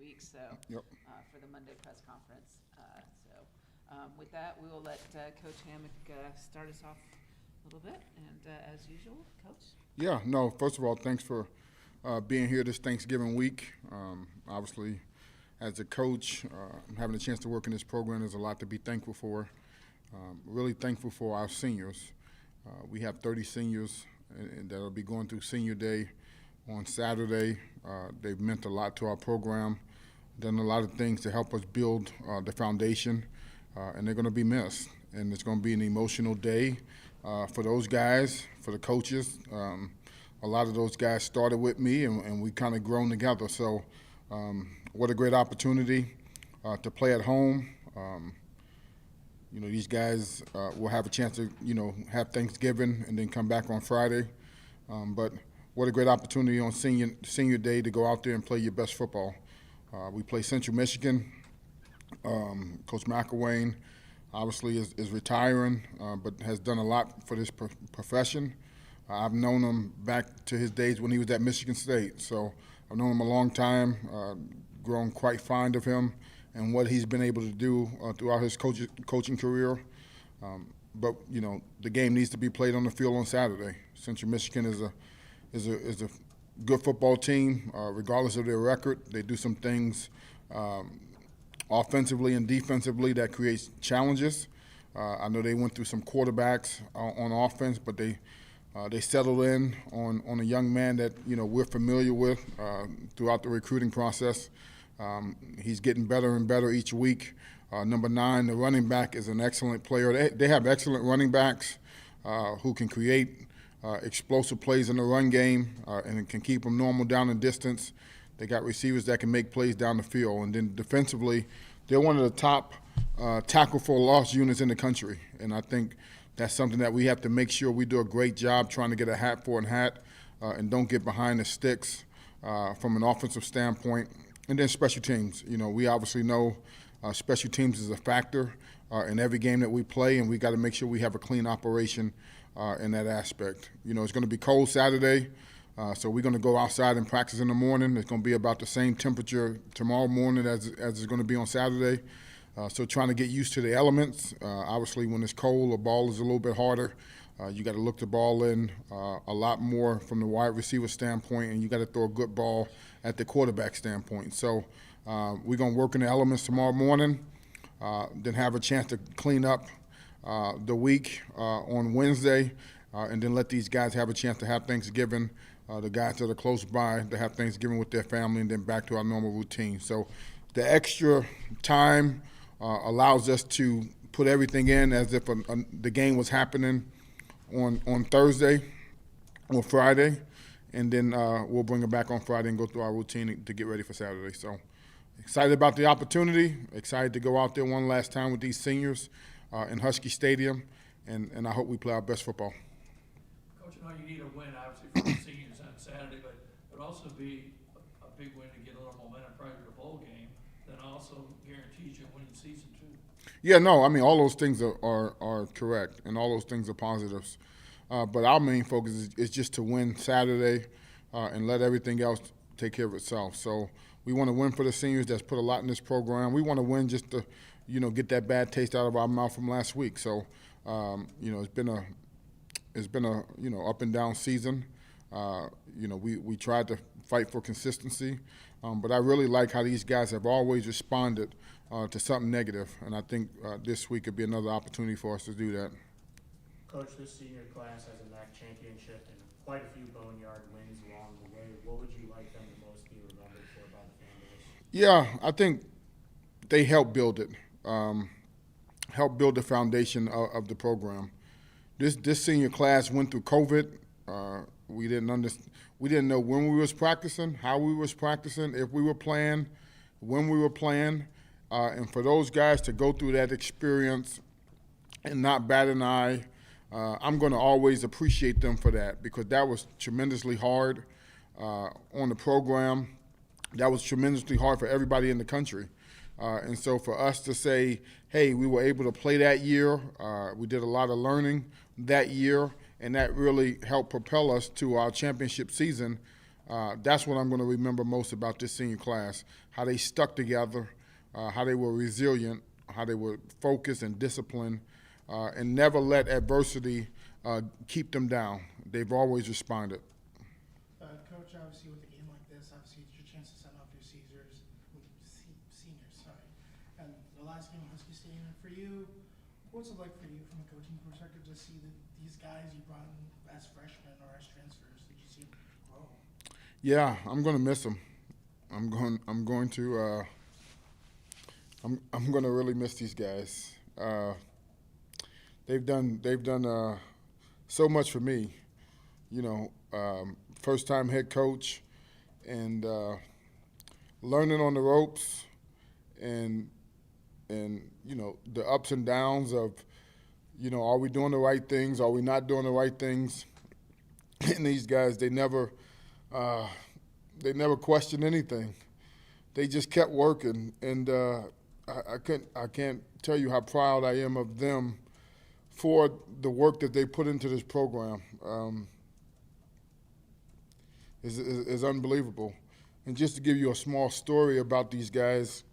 weeks, so Yep. for the Monday press conference. With that, we will let Coach Hammock start us off a little bit. And as usual, Coach. Yeah, no, first of all, thanks for being here this Thanksgiving week. Obviously, as a coach, having a chance to work in this program, there's a lot to be thankful for. Really thankful for our seniors. We have 30 seniors that will be going through senior day on Saturday. They've meant a lot to our program, done a lot of things to help us build the foundation, and they're going to be missed. And it's going to be an emotional day for those guys, for the coaches. A lot of those guys started with me, and we kind of grown together. So what a great opportunity to play at home. These guys will have a chance to, have Thanksgiving and then come back on Friday. But what a great opportunity on senior day to go out there and play your best football. We play Central Michigan. Coach McElwain obviously is retiring, but has done a lot for this profession. I've known him back to his days when he was at Michigan State. So I've known him a long time, grown quite fond of him and what he's been able to do throughout his coaching career. But the game needs to be played on the field on Saturday. Central Michigan is a good football team, regardless of their record. They do some things offensively and defensively that creates challenges. I know they went through some quarterbacks on offense, but they settled in on a young man that we're familiar with throughout the recruiting process. He's getting better and better each week. Number 9, the running back, is an excellent player. They have excellent running backs who can create explosive plays in the run game and can keep them normal down in distance. They got receivers that can make plays down the field. And then defensively, they're one of the top tackle for loss units in the country. And I think that's something that we have to make sure we do a great job trying to get a hat for a hat and don't get behind the sticks from an offensive standpoint. And then special teams. We obviously know special teams is a factor in every game that we play, and we got to make sure we have a clean operation in that aspect. It's going to be cold Saturday, so we're going to go outside and practice in the morning. It's going to be about the same temperature tomorrow morning as it's going to be on Saturday. So trying to get used to the elements. Obviously, when it's cold, the ball is a little bit harder. You got to look the ball in a lot more from the wide receiver standpoint, and you got to throw a good ball at the quarterback standpoint. So we're going to work in the elements tomorrow morning, then have a chance to clean up the week on Wednesday, and then let these guys have a chance to have Thanksgiving, the guys that are close by to have Thanksgiving with their family, and then back to our normal routine. So the extra time allows us to put everything in as if the game was happening on Thursday or Friday, and then we'll bring it back on Friday and go through our routine to get ready for Saturday. So excited about the opportunity, excited to go out there one last time with these seniors in Husky Stadium, and I hope we play our best football. Coach, you need a win, obviously, for the seniors on Saturday, but it would also be a big win to get a little momentum prior to the bowl game that also guarantees you a winning season, too. Yeah, no, I mean, all those things are correct, and all those things are positives. But our main focus is just to win Saturday and let everything else take care of itself. So we want to win for the seniors that's put a lot in this program. We want to win just to, get that bad taste out of our mouth from last week. So, it's been a up and down season. We tried to fight for consistency, but I really like how these guys have always responded to something negative, and I think this week could be another opportunity for us to do that. Coach, this senior class has a MAC championship and quite a few boneyard wins along the way. What would you like them to most be remembered for by the fan base? Yeah, I think they helped build it, helped build the foundation of the program. This senior class went through COVID. We didn't know when we was practicing, how we was practicing, if we were playing, when we were playing, and for those guys to go through that experience and not bat an eye, I'm going to always appreciate them for that, because that was tremendously hard on the program. That was tremendously hard for everybody in the country. And so for us to say, hey, we were able to play that year, we did a lot of learning that year, and that really helped propel us to our championship season. That's what I'm going to remember most about this senior class, how they stuck together, how they were resilient, how they were focused and disciplined, and never let adversity keep them down. They've always responded. Coach, obviously with a game like this, obviously it's your chance to send off your seniors, sorry. And the last game at Husky Stadium for you, what's it like for you from a coaching perspective to see that these guys you brought in as freshmen or as transfers, did you see them grow? Yeah, I'm going to miss them. I'm going to really miss these guys. They've done so much for me. First time head coach, and learning on the ropes, and the ups and downs of, are we doing the right things? Are we not doing the right things? And these guys, they never questioned anything. They just kept working, and I can't tell you how proud I am of them for the work that they put into this program. Is unbelievable. And just to give you a small story about these guys,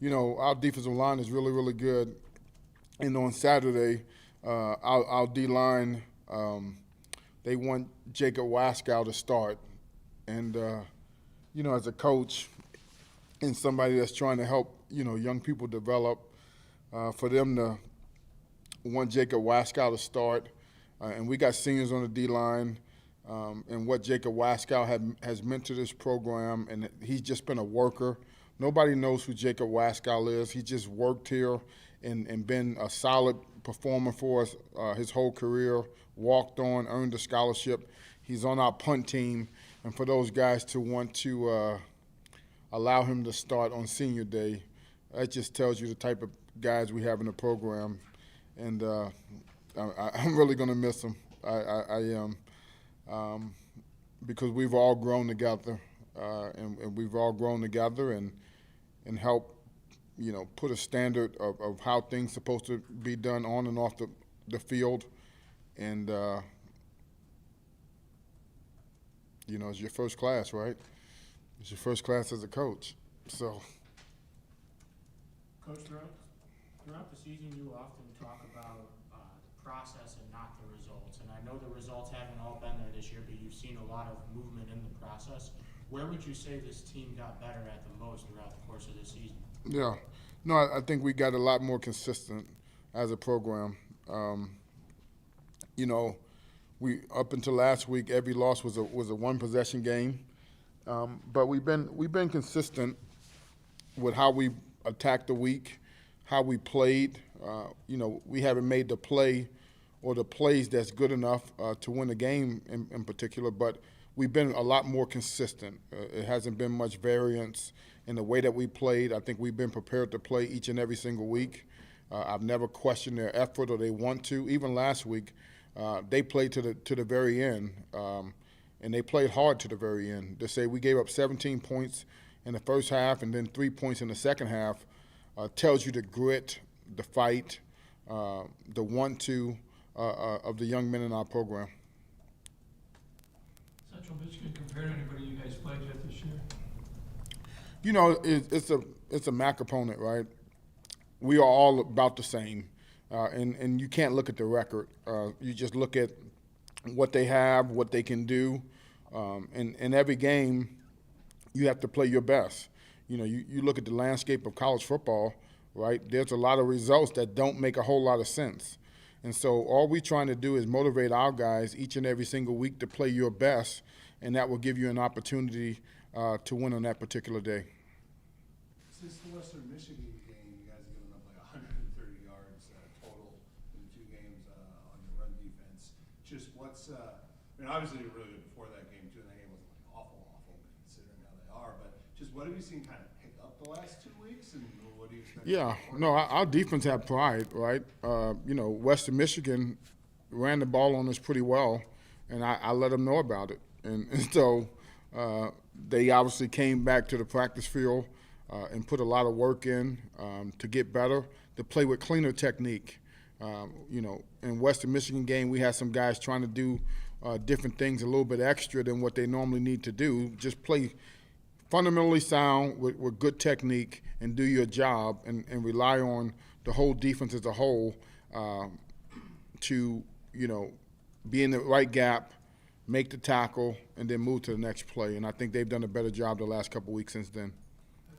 our defensive line is really, really good. And on Saturday, our D-line, they want Jacob Waskow to start. And, as a coach and somebody that's trying to help, young people develop, for them to want Jacob Waskow to start, and we got seniors on the D-line, and what Jacob Waskow has meant to this program, and he's just been a worker. Nobody knows who Jacob Waskow is. He just worked here and been a solid performer for us his whole career, walked on, earned a scholarship. He's on our punt team, and for those guys to want to allow him to start on senior day, that just tells you the type of guys we have in the program. And I'm really going to miss him. I am. Because we've all grown together, and we've all grown together and helped, put a standard of how things supposed to be done on and off the field. And, it's your first class, right? It's your first class as a coach. So, Coach, throughout the season, you often talk about the process and not the results. And I know the results haven't all been there this year, but you've seen a lot of movement in the process. Where would you say this team got better at the most throughout the course of the season? Yeah. No, I think we got a lot more consistent as a program. We up until last week, every loss was a one possession game. But we've been consistent with how we attacked the week, how we played. We haven't made the play or the plays that's good enough to win a game in particular, but we've been a lot more consistent. It hasn't been much variance in the way that we played. I think we've been prepared to play each and every single week. I've never questioned their effort or they want to. Even last week, they played to the very end, and they played hard to the very end. To say we gave up 17 points in the first half and then 3 points in the second half tells you the grit, the fight, the want-to of the young men in our program. Central Michigan compared to anybody you guys played yet this year? It's a MAC opponent, right? We are all about the same, and you can't look at the record. You just look at what they have, what they can do. In every game, you have to play your best. You look at the landscape of college football, right? There's a lot of results that don't make a whole lot of sense. And so all we're trying to do is motivate our guys each and every single week to play your best, and that will give you an opportunity to win on that particular day. Since the Western Michigan game, you guys have given up like 130 yards total in the two games on the run defense. Just obviously you were really good before that game too, and that game wasn't like awful considering how they are, but just what have you seen kind of pick up the last 2 weeks, and what do you expect? Yeah, no, our defense had pride, right? Western Michigan ran the ball on us pretty well, and I let them know about it. And so they obviously came back to the practice field and put a lot of work in to get better, to play with cleaner technique. In Western Michigan game, we had some guys trying to do different things a little bit extra than what they normally need to do. Just play fundamentally sound with good technique and do your job, and rely on the whole defense as a whole to, be in the right gap, make the tackle, and then move to the next play. And I think they've done a better job the last couple weeks since then.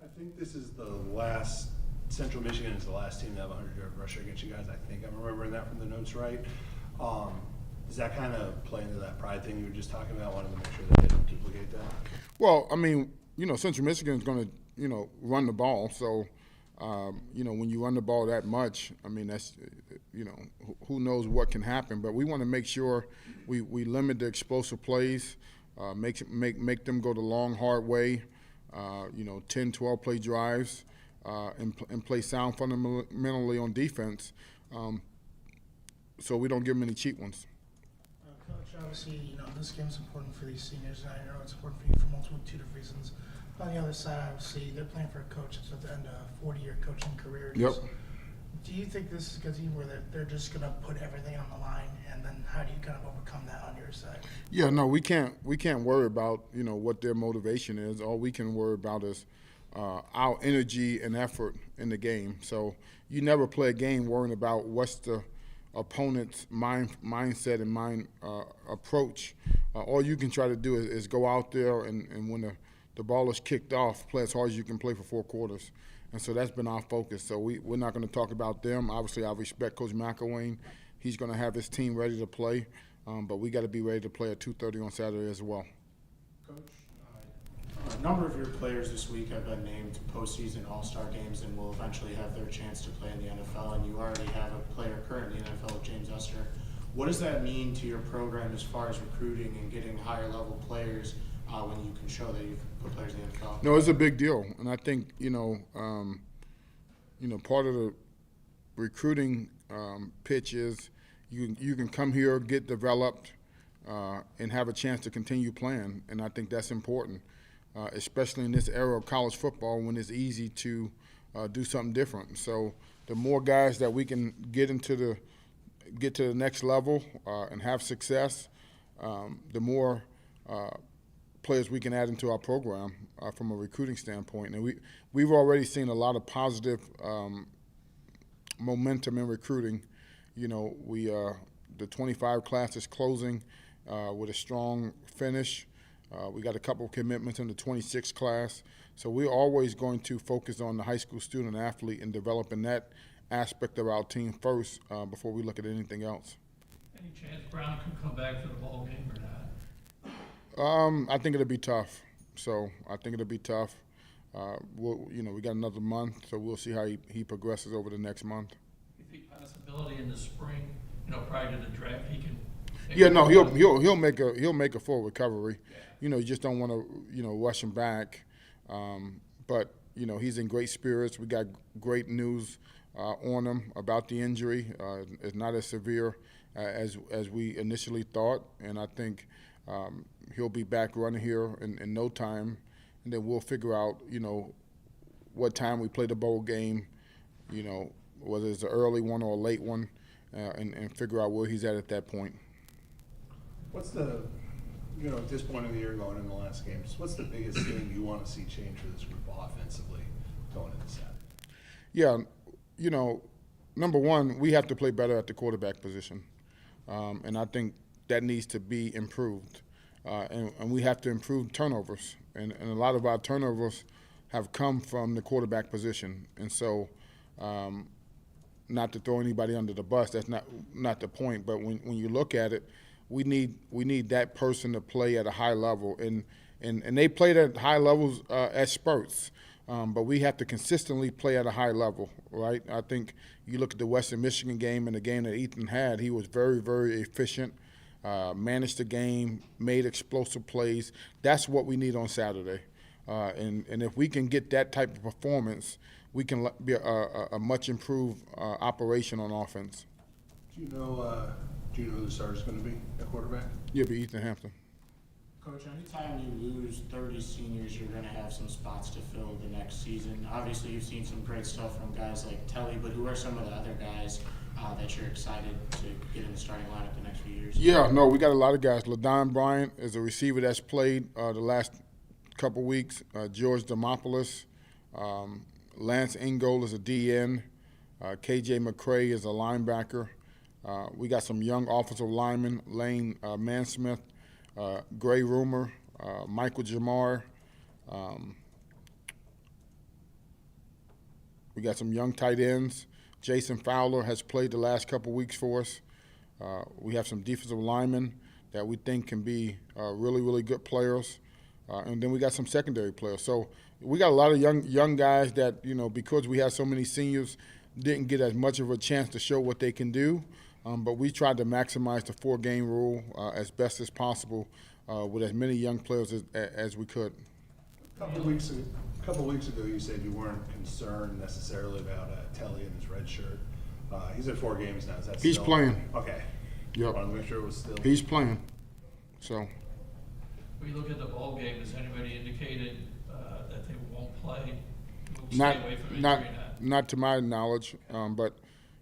I think this is the last, Central Michigan is the last team to have a 100-yard rusher against you guys. I think I'm remembering that from the notes right. Does that kind of play into that pride thing you were just talking about, wanting to make sure that they don't duplicate that? Well, I mean, Central Michigan is going to, run the ball. So, when you run the ball that much, I mean, that's, who knows what can happen. But we want to make sure we limit the explosive plays, make them go the long, hard way, 10, 12 play drives, and play sound fundamentally on defense, so we don't give them any cheap ones. Coach, obviously, this game's important for these seniors, and I know it's important for you for multitude of reasons. On the other side, obviously, they're playing for a coach that's at the end of a 40-year coaching career. Yep. Do you think this is a team where they're just going to put everything on the line, and then how do you kind of overcome that on your side? Yeah, no, we can't worry about what their motivation is. All we can worry about is our energy and effort in the game. So you never play a game worrying about what's the opponent's mindset and approach. All you can try to do is go out there and when the ball is kicked off, play as hard as you can play for 4 quarters. And so that's been our focus. So we're not going to talk about them. Obviously, I respect Coach McElwain. He's going to have his team ready to play, but we got to be ready to play at 2:30 on Saturday as well. Coach, a number of your players this week have been named postseason All-Star games and will eventually have their chance to play in the NFL, and you already have a player currently in the NFL, James Esther. What does that mean to your program as far as recruiting and getting higher-level players when you can show that you've put players in the NFL? No, it's a big deal, and I think part of the recruiting pitch is you can come here, get developed, and have a chance to continue playing, and I think that's important, especially in this era of college football when it's easy to do something different. So the more guys that we can get to the next level and have success, the more players we can add into our program from a recruiting standpoint. And we've already seen a lot of positive momentum in recruiting. The 25 class is closing with a strong finish. We got a couple of commitments in the 26 class. So we're always going to focus on the high school student athlete and developing that aspect of our team first before we look at anything else. Any chance Brown can come back for the bowl game or not? I think it'll be tough. So I think it'll be tough. We got another month, so we'll see how he progresses over the next month. You think possibility in the spring, prior to the draft, he can? Yeah, no, he'll make a full recovery. Yeah. You just don't want to rush him back. But he's in great spirits. We got great news on him about the injury. It's not as severe as we initially thought, and I think he'll be back running here in no time, and then we'll figure out what time we play the bowl game, whether it's an early one or a late one, and figure out where he's at that point. What's the, at this point of the year going in the last games, what's the biggest thing you want to see change for this group offensively going into Saturday? Yeah, number one, we have to play better at the quarterback position, and I think that needs to be improved, and we have to improve turnovers, and a lot of our turnovers have come from the quarterback position, and so not to throw anybody under the bus, that's not the point, but when you look at it, we need that person to play at a high level, and they played at high levels at spurts, but we have to consistently play at a high level, right? I think you look at the Western Michigan game and the game that Ethan had, he was very, very efficient, managed the game, made explosive plays. That's what we need on Saturday, and if we can get that type of performance, we can be a much improved operation on offense. Do you know who the starter's going to be at quarterback? You'll be Ethan Hampton. Coach, anytime you lose 30 seniors, you're going to have some spots to fill the next season. Obviously, you've seen some great stuff from guys like Telly, but who are some of the other guys that you're excited to get in the starting lineup the next few years? Yeah, no, we got a lot of guys. LaDon Bryant is a receiver that's played the last couple weeks. George Demopoulos, Lance Ingold is a DN. KJ McCray is a linebacker. We got some young offensive linemen, Lane Mansmith, Gray Rumor, Michael Jamar. We got some young tight ends. Jason Fowler has played the last couple weeks for us. We have some defensive linemen that we think can be really, really good players. And then we got some secondary players. So we got a lot of young guys that, you know, because we have so many seniors, didn't get as much of a chance to show what they can do. But we tried to maximize the 4-game rule as best as possible with as many young players as we could. A couple weeks ago, you said you weren't concerned necessarily about Telly and his red shirt. He's at 4 games now. Is that He's still playing. Okay. Yep. I wanted to make sure it was still. He's playing. So. When you look at the bowl game, has anybody indicated that they won't play? Not, Stay away from injury not, or not? not to my knowledge, but,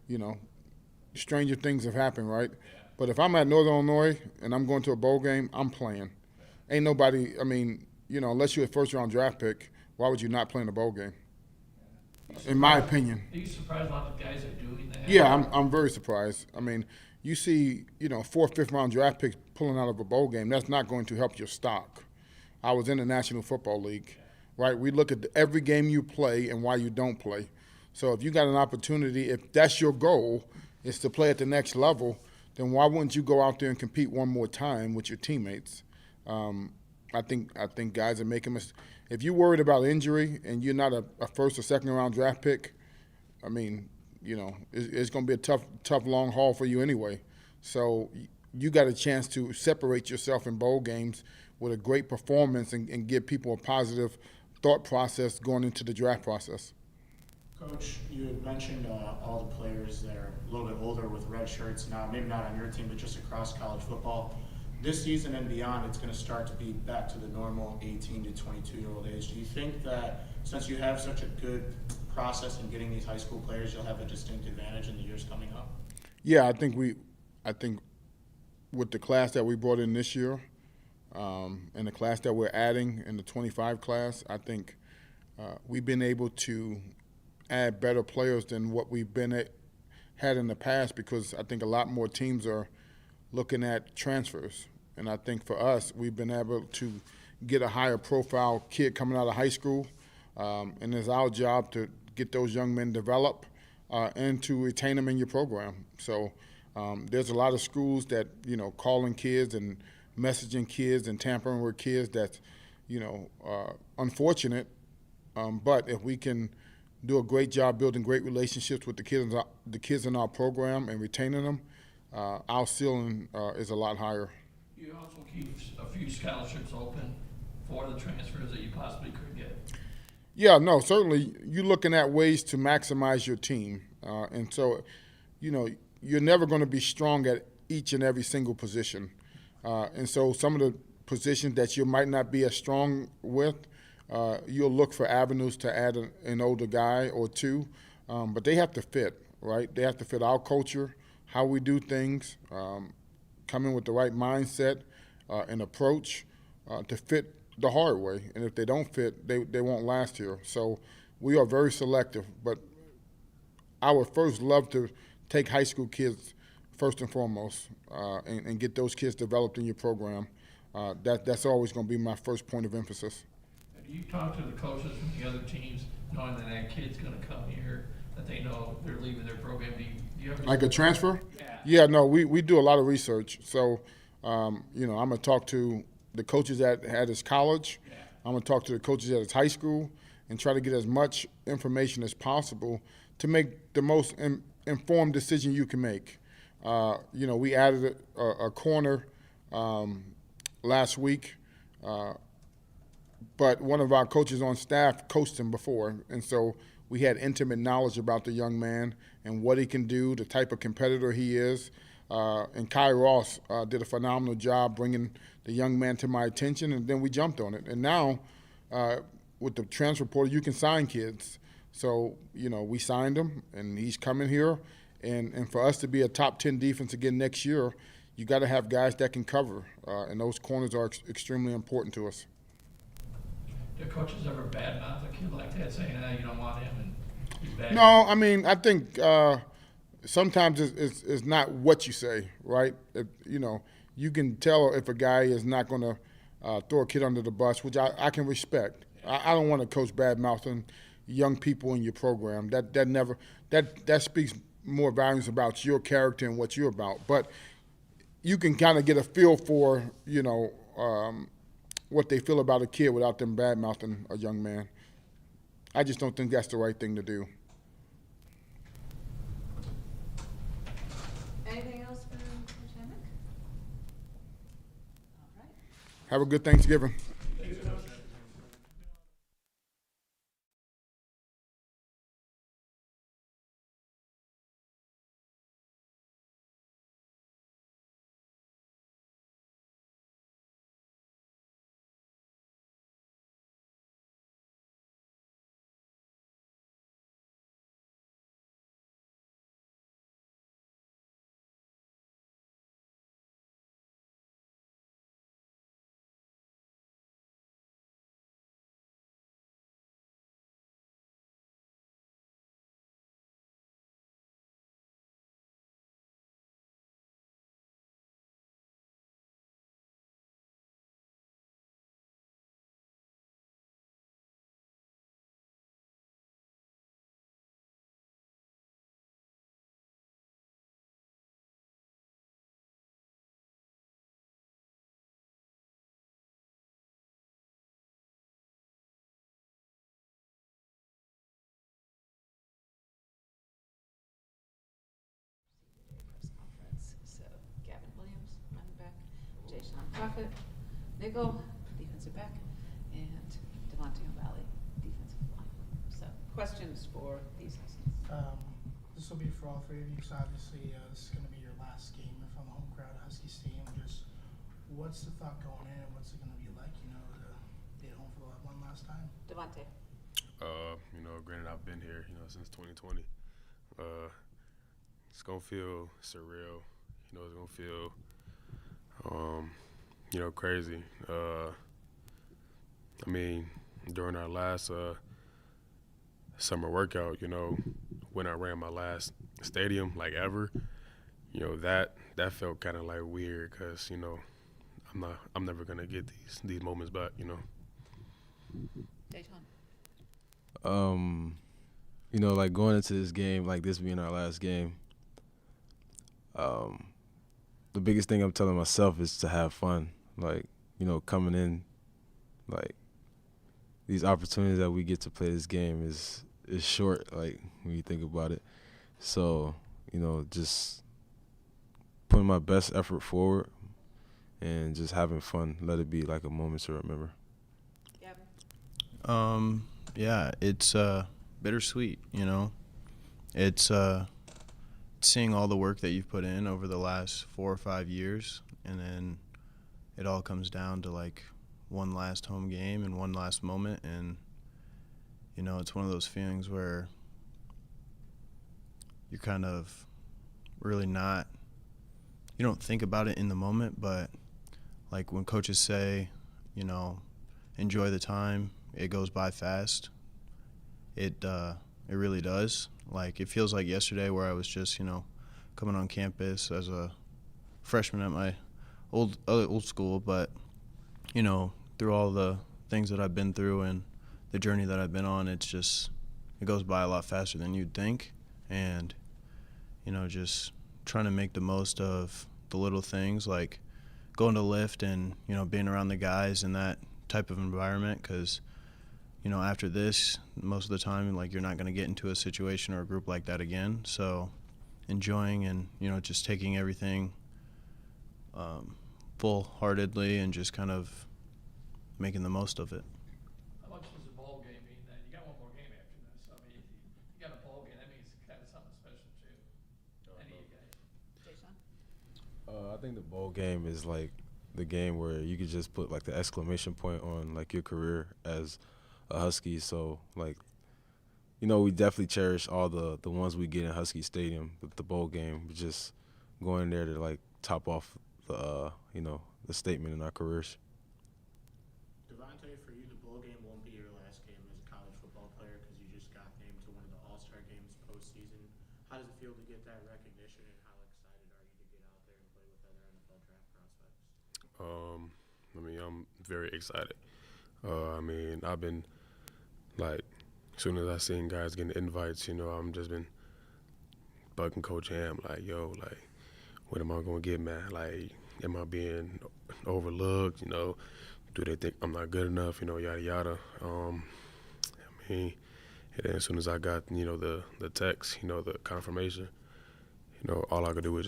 you know, stranger things have happened, right? Yeah. But if I'm at Northern Illinois and I'm going to a bowl game, I'm playing. Ain't nobody, I mean, you know, unless you're a first-round draft pick, why would you not play in a bowl game? In my opinion. Are you surprised a lot of the guys are doing that? Yeah, I'm very surprised. I mean, you see, you know, 4th, 5th-round draft picks pulling out of a bowl game. That's not going to help your stock. I was in the National Football League, right? We look at every game you play and why you don't play. So if you got an opportunity, if that's your goal, is to play at the next level, then why wouldn't you go out there and compete one more time with your teammates? I think guys are making mistakes. If you're worried about injury and you're not a 1st or 2nd round draft pick, I mean, you know, it's going to be a tough long haul for you anyway. So you got a chance to separate yourself in bowl games with a great performance and give people a positive thought process going into the draft process. Coach, you had mentioned all the players that are a little bit older with red shirts now, maybe not on your team, but just across college football. This season and beyond, it's going to start to be back to the normal 18 to 22-year-old age. Do you think that since you have such a good process in getting these high school players, you'll have a distinct advantage in the years coming up? Yeah, I think with the class that we brought in this year and the class that we're adding in the 25 class, I think we've been able to add better players than what we've had in the past, because I think a lot more teams are looking at transfers. And I think for us, we've been able to get a higher profile kid coming out of high school. And it's our job to get those young men developed and to retain them in your program. So there's a lot of schools that, you know, calling kids and messaging kids and tampering with kids that's, you know, unfortunate. But if we can do a great job building great relationships with the kids in our program and retaining them, our ceiling is a lot higher. You also keep a few scholarships open for the transfers that you possibly could get. Yeah, no, certainly you're looking at ways to maximize your team. And so, you know, you're never going to be strong at each and every single position. And so some of the positions that you might not be as strong with, you'll look for avenues to add an older guy or two. But they have to fit, right? They have to fit our culture, how we do things, come in with the right mindset and approach to fit the hard way. And if they don't fit, they won't last here. So we are very selective. But I would first love to take high school kids first and foremost and get those kids developed in your program. That's always going to be my first point of emphasis. Do you talk to the coaches from the other teams, knowing that that kid's going to come here, that they know they're leaving their program? Do you ever Like a transfer? Yeah. Yeah, no, we do a lot of research. So, you know, I'm going to talk to the coaches at his college. Yeah. I'm going to talk to the coaches at his high school and try to get as much information as possible to make the most informed decision you can make. You know, we added a corner last week, but one of our coaches on staff coached him before, and so we had intimate knowledge about the young man and what he can do, the type of competitor he is. And Kai Ross did a phenomenal job bringing the young man to my attention, and then we jumped on it. And now, with the transfer portal, you can sign kids. So, you know, we signed him, and he's coming here. And for us to be a top 10 defense again next year, you got to have guys that can cover, and those corners are extremely important to us. Do coaches ever badmouth a kid like that, saying, you don't want him and he's bad? No, I mean, I think sometimes it's not what you say, right? You can tell if a guy is not going to throw a kid under the bus, which I can respect. I don't want to coach bad-mouthing young people in your program. That speaks more volumes about your character and what you're about. But you can kind of get a feel for, what they feel about a kid without them bad-mouthing a young man. I just don't think that's the right thing to do. Anything else for Coach Hammock? All right. Have a good Thanksgiving. Press conference. So Gavin Williams, running back, Jay-Sean Prophet, nickel, defensive back, and Devontae O'Malley, defensive line. So questions for these Huskies? This will be for all three of you, so obviously this is going to be your last game from the home crowd at Husky Stadium. Just what's the thought going in, and what's it going to be like, to be at home for one last time? Devontae. Granted I've been here, since 2020. It's gonna feel surreal. It's gonna feel, crazy. During our last summer workout, when I ran my last stadium, like ever, that felt kind of like weird because, I'm never gonna get these moments back, Dayton. Like going into this game, like this being our last game, the biggest thing I'm telling myself is to have fun. Like, coming in, like, these opportunities that we get to play this game is short, like, when you think about it. So, just putting my best effort forward and just having fun. Let it be like a moment to remember. Gavin. Yeah, it's bittersweet, It's seeing all the work that you've put in over the last 4 or 5 years, and then it all comes down to, like, one last home game and one last moment, and, it's one of those feelings where you're kind of really not – you don't think about it in the moment, but, like, when coaches say, enjoy the time, it goes by fast. It really does. Like, it feels like yesterday where I was just, coming on campus as a freshman at my old school, but, through all the things that I've been through and the journey that I've been on, it goes by a lot faster than you'd think. And, just trying to make the most of the little things, like going to lift and, being around the guys in that type of environment, because after this, most of the time, like, you're not going to get into a situation or a group like that again. So enjoying and, just taking everything full-heartedly and just kind of making the most of it. How much does a bowl game mean then? You got one more game after this. You got a bowl game, that means kind of something special too. Any of you guys? Jay-Sean. I think the bowl game is like the game where you could just put like the exclamation point on like your career as a Husky. So like we definitely cherish all the ones we get in Husky Stadium, the bowl game, just going there to like top off the the statement in our careers. Devontae, for you, the bowl game won't be your last game as a college football player because you just got named to one of the All-Star games postseason. How does it feel to get that recognition, and how excited are you to get out there and play with other NFL draft prospects? I'm very excited. I've been like, as soon as I seen guys getting invites, I'm just been bugging Coach Ham like, yo, like, when am I gonna get, man? Like, am I being overlooked? Do they think I'm not good enough? Yada yada. And then as soon as I got, the text, the confirmation, all I could do was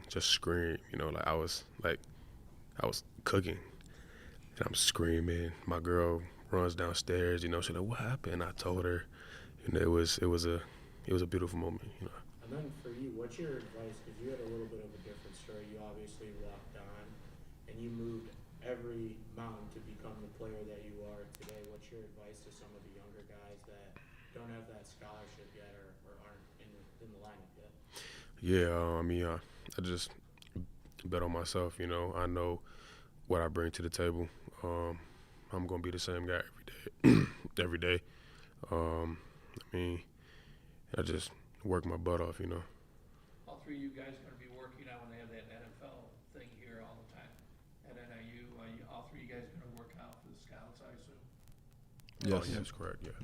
just scream. Like I was cooking, and I'm screaming. My girl runs downstairs. She's like, "What happened?" I told her, it was a beautiful moment. And then for you, what's your advice? Because you had a little bit of a different story. You obviously walked on, and you moved every mountain to become the player that you are today. What's your advice to some of the younger guys that don't have that scholarship yet or aren't in the lineup yet? Yeah, I just bet on myself. I know what I bring to the table. I'm gonna be the same guy every day. I just work my butt off. All three of you guys are going to be working out when they have that NFL thing here all the time at NIU. All three of you guys are going to work out for the scouts, I assume. Yes, that's correct. Yeah.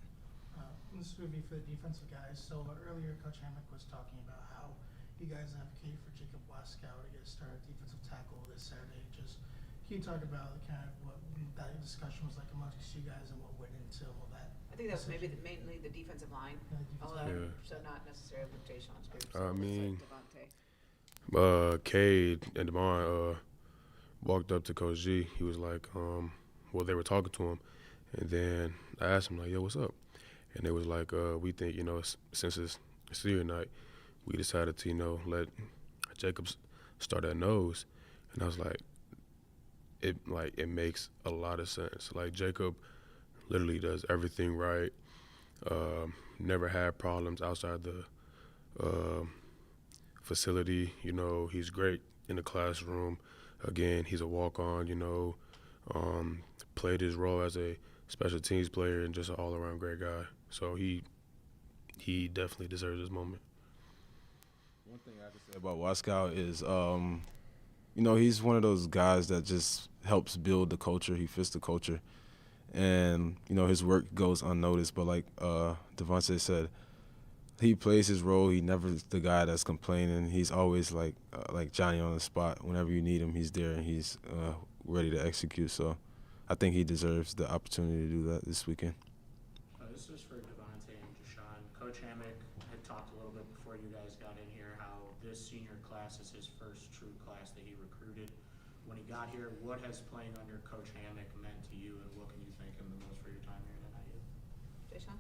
This would be for the defensive guys. So earlier, Coach Hammock was talking about how you guys advocated for Jacob Waskow to get a start at defensive tackle this Saturday. Just can you talk about kind of what that discussion was like amongst you guys and what went into all that? I think that's maybe mainly the defensive line. So not necessarily with Jason's group. Cade and Devon walked up to Coach G. He was like, they were talking to him, and then I asked him like, "Yo, what's up?" And they was like, "We think since it's senior night, we decided to let Jacob start at nose," and I was like, it makes a lot of sense. Like Jacob literally does everything right. Never had problems outside the facility. He's great in the classroom. Again, he's a walk-on. Played his role as a special teams player and just an all-around great guy. So he definitely deserves this moment. One thing I can say about Waskow is, he's one of those guys that just helps build the culture. He fits the culture. And, his work goes unnoticed. But like Devontae said, he plays his role. He never is the guy that's complaining. He's always like Johnny on the spot. Whenever you need him, he's there and he's ready to execute. So I think he deserves the opportunity to do that this weekend. This is for Devontae and Deshaun. Coach Hammock had talked a little bit before you guys got in here how this senior class is his first true class that he recruited. When he got here, what has playing under Coach Hammock meant to you, and what can you thank him the most for your time here at NIU? Jason?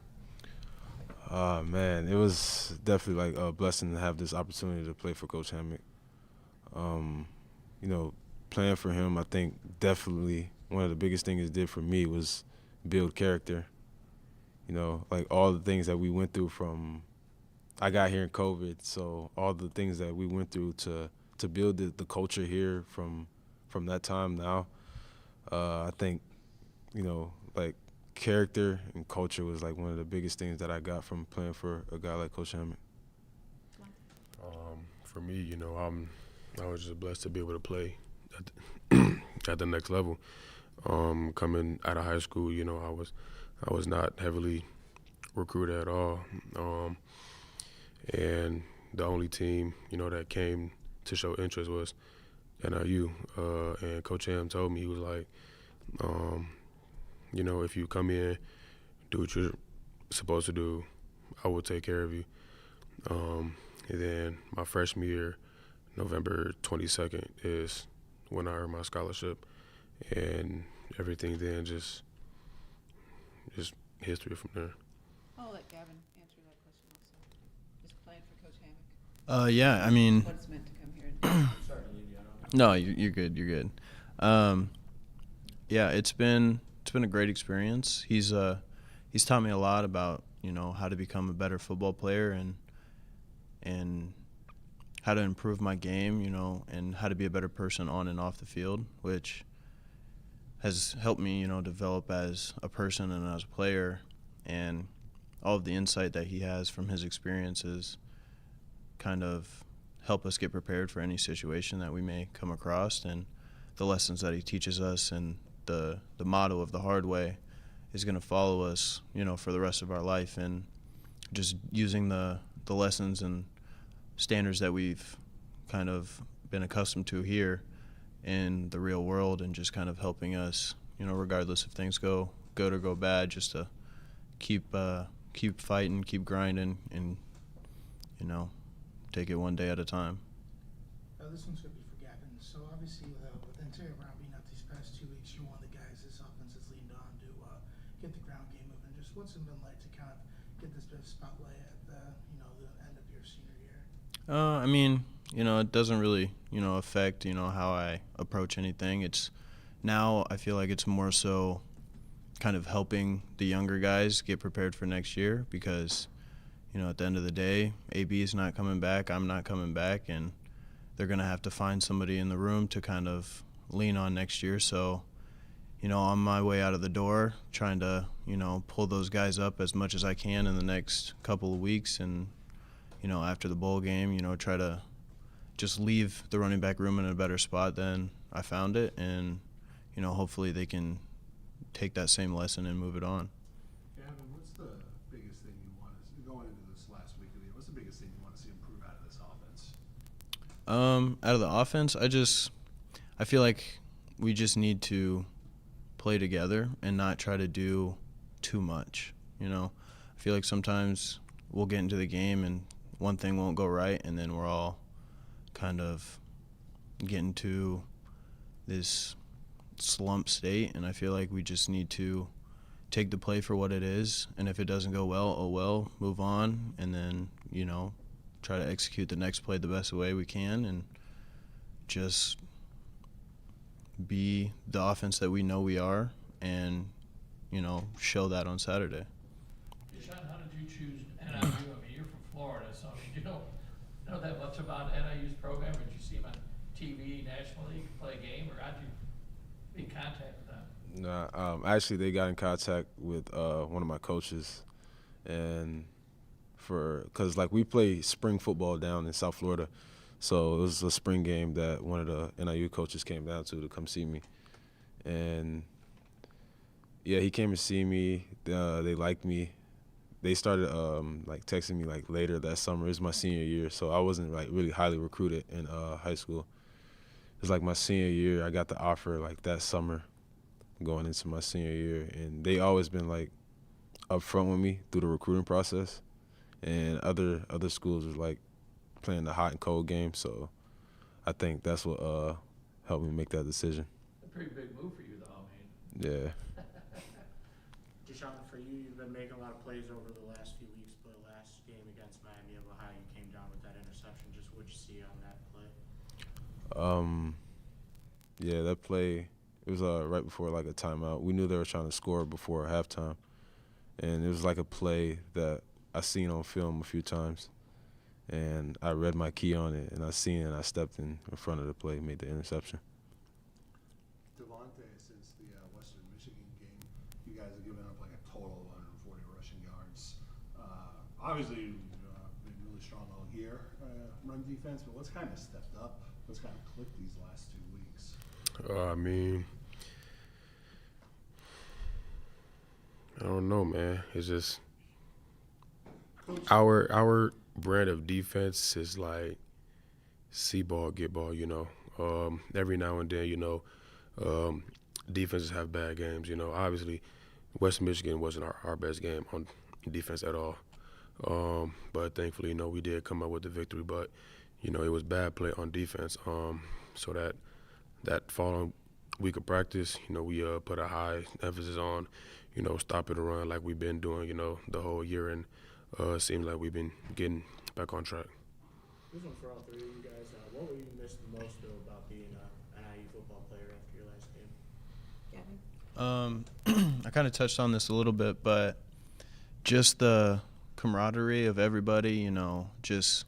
Man, it was definitely like a blessing to have this opportunity to play for Coach Hammock. Playing for him, I think definitely one of the biggest things it did for me was build character. Like all the things that we went through I got here in COVID, so all the things that we went through to build the culture here from that time now, I think, like character and culture was like one of the biggest things that I got from playing for a guy like Coach Hammock. For me, I was just blessed to be able to play at the next level. Coming out of high school, I was not heavily recruited at all. And the only team, that came to show interest was NIU. And Coach Ham told me, he was like, if you come in, do what you're supposed to do, I will take care of you. And then my freshman year, November 22nd, is when I earned my scholarship. And everything then just history from there. I'll let Gavin answer that question also. Just playing for Coach Hammock. Yeah, What it's meant to come here and Sorry to leave you out. No, you're good. You're good. Yeah, it's been a great experience. He's taught me a lot about how to become a better football player and how to improve my game, and how to be a better person on and off the field, which has helped me, develop as a person and as a player. And all of the insight that he has from his experiences kind of help us get prepared for any situation that we may come across. And the lessons that he teaches us and the motto of the hard way is going to follow us, for the rest of our life. And just using the lessons and standards that we've kind of been accustomed to here in the real world, and just kind of helping us, regardless if things go good or go bad, just to keep fighting, keep grinding, and take it one day at a time. This one's going to be for Gavin. So obviously with Ontario Brown being out these past 2 weeks, you're one of the guys this offense has leaned on to get the ground game moving. Just what's it been like to kind of get this bit of spotlight at the end of your senior year? It doesn't really, affect, how I approach anything. It's now I feel like it's more so kind of helping the younger guys get prepared for next year, because, at the end of the day, AB is not coming back, I'm not coming back, and they're going to have to find somebody in the room to kind of lean on next year. So, on my way out of the door, trying to, pull those guys up as much as I can in the next couple of weeks, and, after the bowl game, try to just leave the running back room in a better spot than I found it, and, hopefully they can take that same lesson and move it on. Gavin, what's the biggest thing you want to, going into this last week of the year, what's the biggest thing you want to see improve out of this offense? Out of the offense, I feel like we just need to play together and not try to do too much. I feel like sometimes we'll get into the game and one thing won't go right, and then we're all kind of getting to this slump state, and I feel like we just need to take the play for what it is, and if it doesn't go well, oh well, move on, and then, try to execute the next play the best way we can, and just be the offense that we know we are, and, show that on Saturday. Deshaun, how did you choose NIU? I mean, you're from Florida, so you don't know that much about NIU's program, but you see them on TV nationally play a game, or how'd you be in contact with them? Nah, actually, they got in contact with one of my coaches, and because we play spring football down in South Florida, so it was a spring game that one of the NIU coaches came down to come see me, and yeah, he came to see me. They liked me. They started texting me later that summer. It was my senior year, so I wasn't really highly recruited in high school. It was my senior year. I got the offer that summer going into my senior year, and they always been up front with me through the recruiting process, and other schools was playing the hot and cold game, so I think that's what helped me make that decision. A pretty big move for you, though. I mean, Yeah. Deshaun, for you, you've been making a lot of plays over the last few weeks, but last game against Miami of Ohio, you came down with that interception. Just what you see on that play? Yeah, that play, it was right before a timeout. We knew they were trying to score before halftime, and it was a play that I seen on film a few times, and I read my key on it, and I seen it, and I stepped in front of the play, made the interception. Devontae, since the Western Michigan game, you guys have given up a total of 140 rushing yards. Obviously, you've been really strong all year run defense, but what's kind of stepped up? What's kind of clicked these last 2 weeks? I don't know, man. It's just our brand of defense is see ball, get ball, every now and then, defenses have bad games, Obviously, West Michigan wasn't our best game on defense at all. But thankfully, we did come up with the victory. But, it was bad play on defense. So that following week of practice, we put a high emphasis on, stopping the run like we've been doing, the whole year. And it seems like we've been getting back on track. This one's for all three of you guys. What will you miss the most, though, about being an NIU football player after your last game? Gavin? I kind of touched on this a little bit, but, just the camaraderie of everybody, just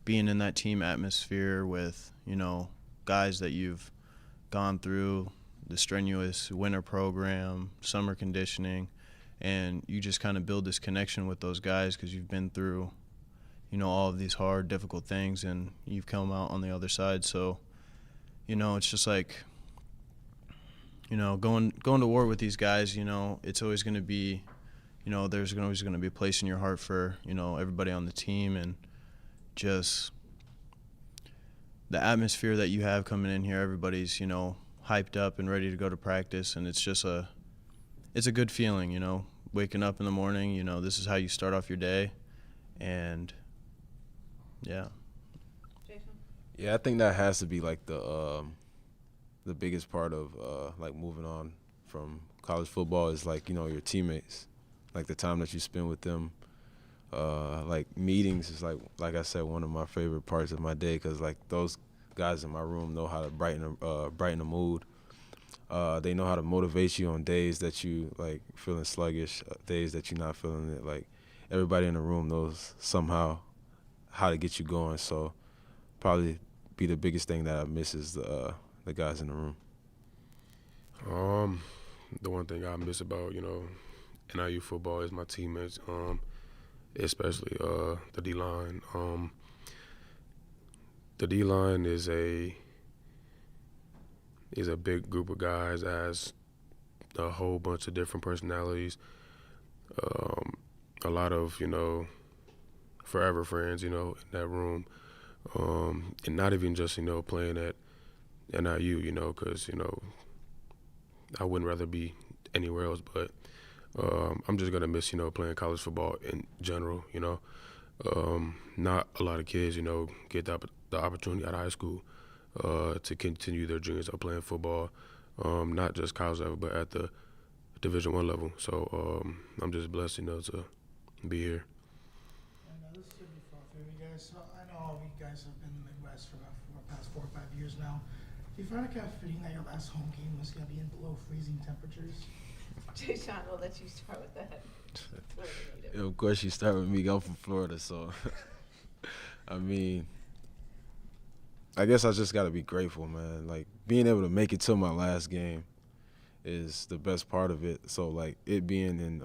being in that team atmosphere with, guys that you've gone through the strenuous winter program, summer conditioning, and you just kind of build this connection with those guys because you've been through, all of these hard, difficult things, and you've come out on the other side. So, it's just like, going to war with these guys, it's always going to be, there's always going to be a place in your heart for, everybody on the team, and just the atmosphere that you have coming in here. Everybody's, hyped up and ready to go to practice, and it's just it's a good feeling, waking up in the morning, this is how you start off your day, and yeah. Jason? Yeah, I think that has to be like the biggest part of like moving on from college football is like, your teammates, like the time that you spend with them. Like meetings is like I said, one of my favorite parts of my day because like those guys in my room know how to brighten the mood. They know how to motivate you on days that you like feeling sluggish, days that you're not feeling it. Like everybody in the room knows somehow how to get you going. So probably be the biggest thing that I miss is the guys in the room. The one thing I miss about NIU football is my teammates, especially the D-line. The D-line is a big group of guys that has a whole bunch of different personalities. A lot of forever friends in that room, and not even just playing at NIU, because I wouldn't rather be anywhere else, but I'm just gonna miss playing college football in general. Not a lot of kids get the opportunity out of high school to continue their journeys of playing football, not just college level, but at the Division I level. So I'm just blessed, to be here. And this should be fun for you guys. So I know all of you guys have been in the Midwest for the past 4 or 5 years now. Do you find it kind of fitting that your last home game was going to be in below freezing temperatures? Jason, we'll let you start with that. Of course, you start with me. I'm from Florida, so I mean, I guess I just got to be grateful, man. Like being able to make it to my last game is the best part of it. So like it being in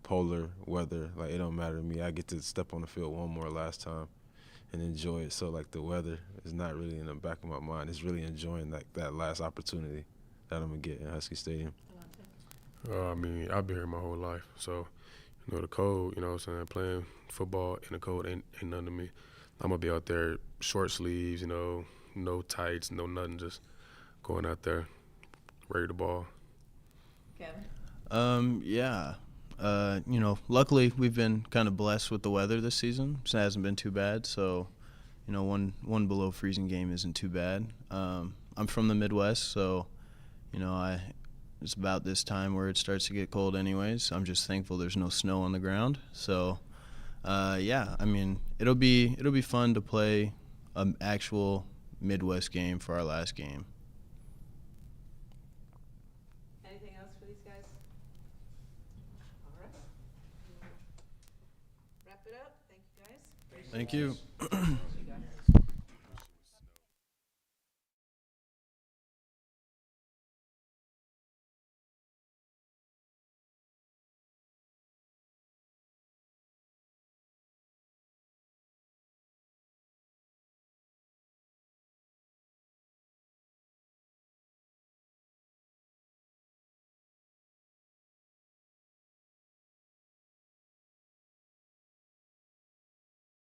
polar weather, like it don't matter to me. I get to step on the field one more last time and enjoy it. So like the weather is not really in the back of my mind. It's really enjoying like that last opportunity that I'm gonna get in Husky Stadium. I mean, I've been here my whole life, so the cold, what I'm saying, playing football in the cold ain't nothing to me. I'm gonna be out there short sleeves, no tights, no nothing, just going out there ready to ball. Kevin? Yeah. Luckily we've been kind of blessed with the weather this season. It hasn't been too bad, so one below freezing game isn't too bad. I'm from the Midwest, so it's about this time where it starts to get cold anyways. I'm just thankful there's no snow on the ground. So yeah, I mean it'll be fun to play an actual Midwest game for our last game. Anything else for these guys? All right. Wrap it up. Thank you, guys. Thank you.